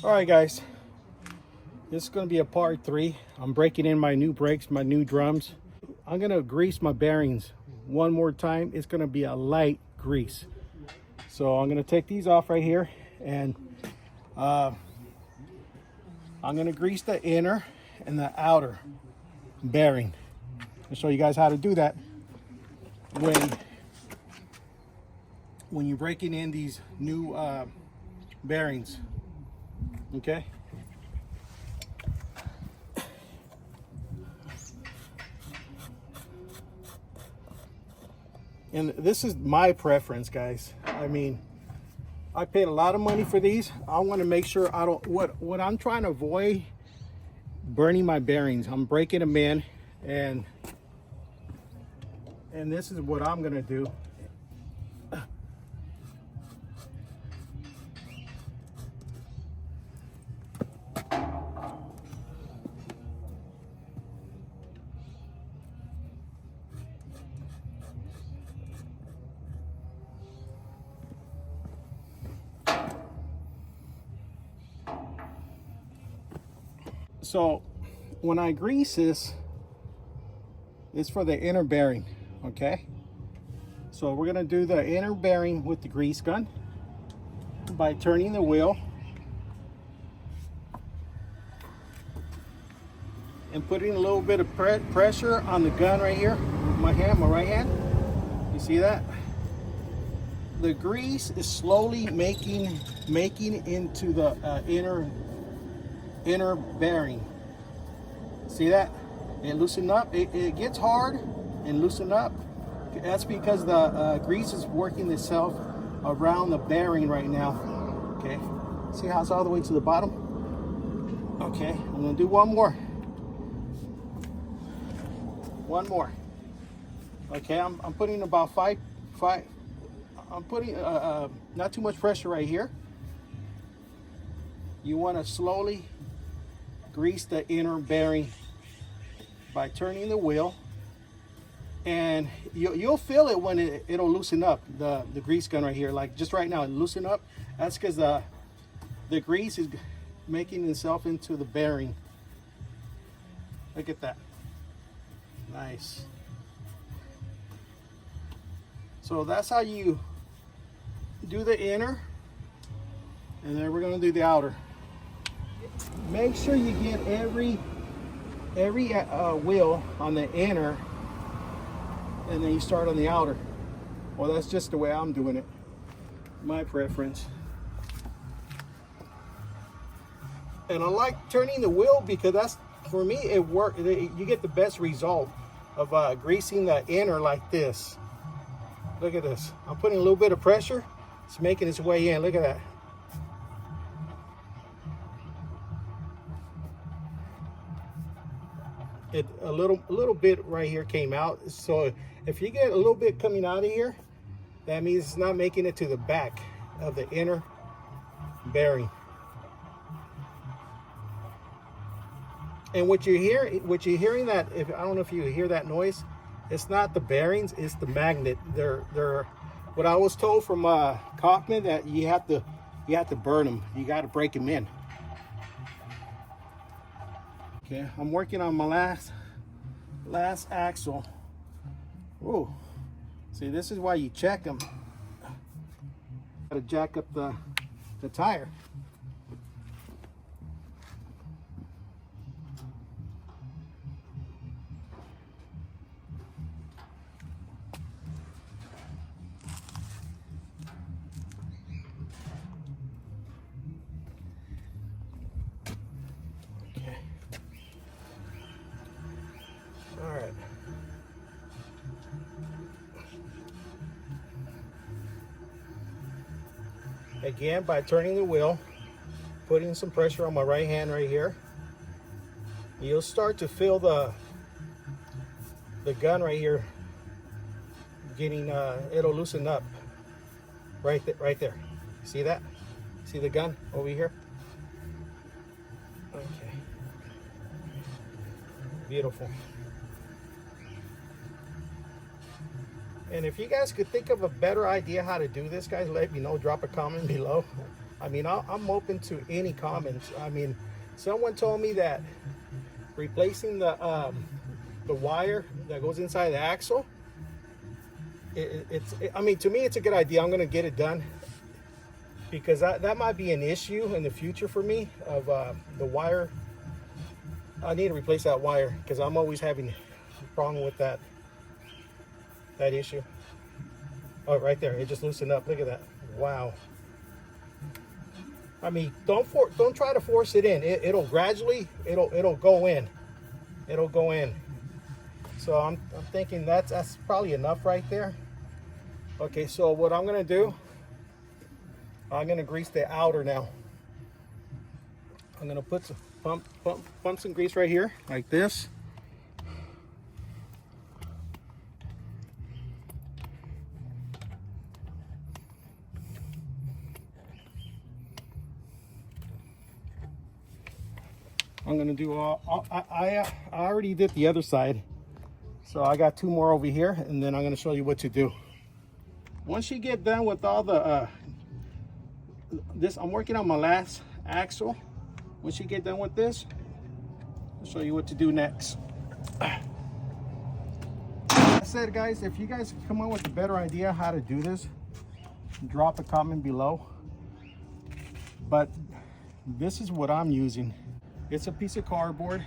All right, guys, this is going to be a part 3. I'm breaking in my new brakes, my new drums. I'm going to grease my bearings one more time. It's going to be a light grease. So I'm going to take these off right here, and I'm going to grease the inner and the outer bearing. I'll show you guys how to do that when you're breaking in these new bearings. Okay. And this is my preference, guys. I mean, I paid a lot of money for these. I want to make sure I don't, what I'm trying to avoid, burning my bearings. I'm breaking them in, and this is what I'm gonna do. So when I grease this, it's for the inner bearing, okay? So we're gonna do the inner bearing with the grease gun by turning the wheel and putting a little bit of pressure on the gun right here with my hand, my right hand. You see that? The grease is slowly making into the inner bearing. See that? It loosened up. It gets hard and loosened up. That's because the grease is working itself around the bearing right now. Okay. See how it's all the way to the bottom? Okay. I'm gonna do one more. One more. Okay. I'm putting about five. I'm putting not too much pressure right here. You want to slowly grease the inner bearing by turning the wheel, and you'll feel it when it'll loosen up, the grease gun right here. Like just right now, it loosen up. That's because the grease is making itself into the bearing. Look at that. Nice. So that's how you do the inner, and then we're going to do the outer. Make sure you get every wheel on the inner, and then you start on the outer. Well, that's just the way I'm doing it. My preference. And I like turning the wheel because that's, for me, it works. You get the best result of greasing the inner like this. Look at this. I'm putting a little bit of pressure. It's making its way in. Look at that. A little bit right here came out. So if you get a little bit coming out of here, that means it's not making it to the back of the inner bearing. And what you're hearing that, I don't know if you hear that noise, it's not the bearings, it's the magnet. They're what I was told from Kaufman, that you have to burn them. You got to break them in. Okay, I'm working on my last axle. Whoa. See, this is why you check them. Got to jack up the tire. All right. Again, by turning the wheel, putting some pressure on my right hand right here, you'll start to feel the gun right here getting, it'll loosen up right there. See that? See the gun over here? Okay. Beautiful. And if you guys could think of a better idea how to do this, guys, let me know. Drop a comment below. I mean, I'm open to any comments. I mean, someone told me that replacing the wire that goes inside the axle, I mean, to me, it's a good idea. I'm gonna get it done because that might be an issue in the future for me of the wire. I need to replace that wire because I'm always having a problem with that issue. Oh, right there, it just loosened up. Look at that. Wow. I mean, don't try to force it in. It'll gradually, it'll go in. It'll go in. So I'm thinking that's probably enough right there. Okay, so what I'm gonna do, I'm gonna grease the outer now. I'm gonna put some pump some grease right here, like this. I'm gonna do I already did the other side, so I got 2 more over here, and then I'm gonna show you what to do. Once you get done with all the this, I'm working on my last axle. Once you get done with this, I'll show you what to do next. I said, guys, if you guys come up with a better idea how to do this, drop a comment below. But this is what I'm using. It's a piece of cardboard.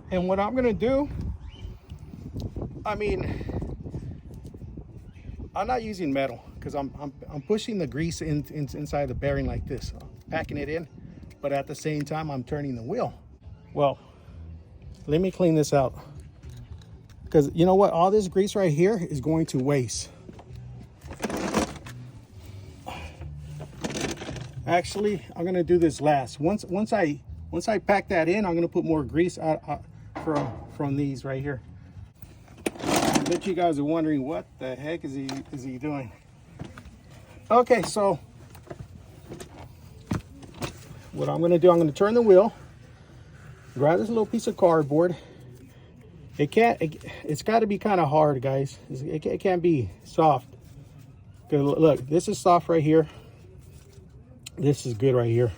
And what I'm gonna do, I mean, I'm not using metal because I'm pushing the grease inside the bearing like this, packing it in, but at the same time I'm turning the wheel. Well, let me clean this out, because you know what, all this grease right here is going to waste. Actually, I'm gonna do this last. Once I pack that in, I'm gonna put more grease out from these right here. I bet you guys are wondering what the heck is he doing. Okay, so what I'm gonna do, I'm gonna turn the wheel, grab this little piece of cardboard. It's got to be kind of hard, guys. It can't be soft. Look, this is soft right here. This is good right here.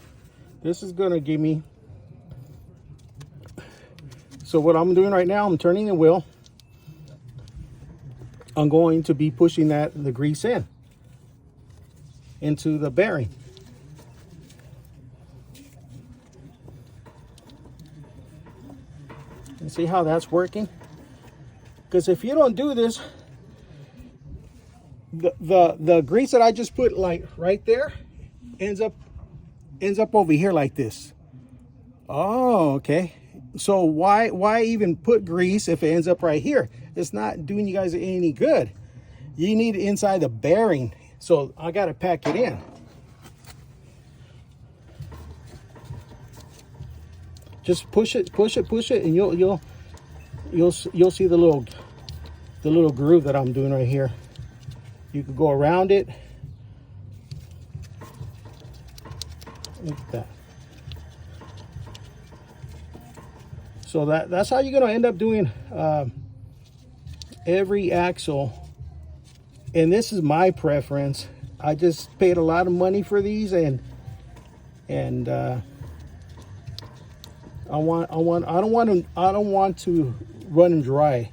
This is gonna give me. So what I'm doing right now, I'm turning the wheel. I'm going to be pushing the grease into the bearing. And see how that's working? Because if you don't do this, the grease that I just put like right there ends up over here like this. Oh, okay. So why even put grease if it ends up right here? It's not doing you guys any good. You need it inside the bearing. So I got to pack it in. Just push it, and you'll see the little groove that I'm doing right here. You can go around it. Look at that. So that's how you're gonna end up doing every axle. And this is my preference. I just paid a lot of money for these, and I don't want to run them dry.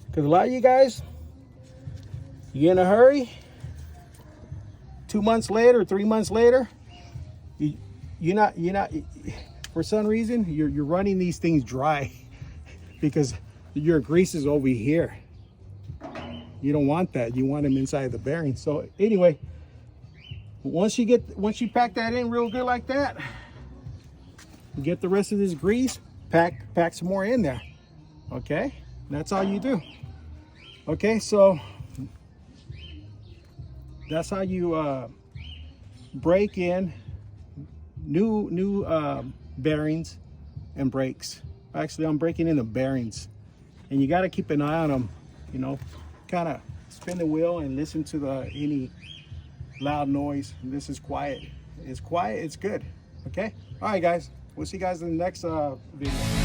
Because a lot of you guys, you're in a hurry. 2 months later, 3 months later, you're not. For some reason, you're running these things dry because your grease is over here. You don't want that. You want them inside the bearing. So anyway, once you pack that in real good like that, get the rest of this grease, pack some more in there. Okay, that's all you do. Okay, so that's how you break in new bearings and brakes. Actually, I'm breaking in the bearings, and you got to keep an eye on them. You know, kind of spin the wheel and listen to any loud noise. This is quiet. It's quiet. It's good. Okay. All right, guys. We'll see you guys in the next video.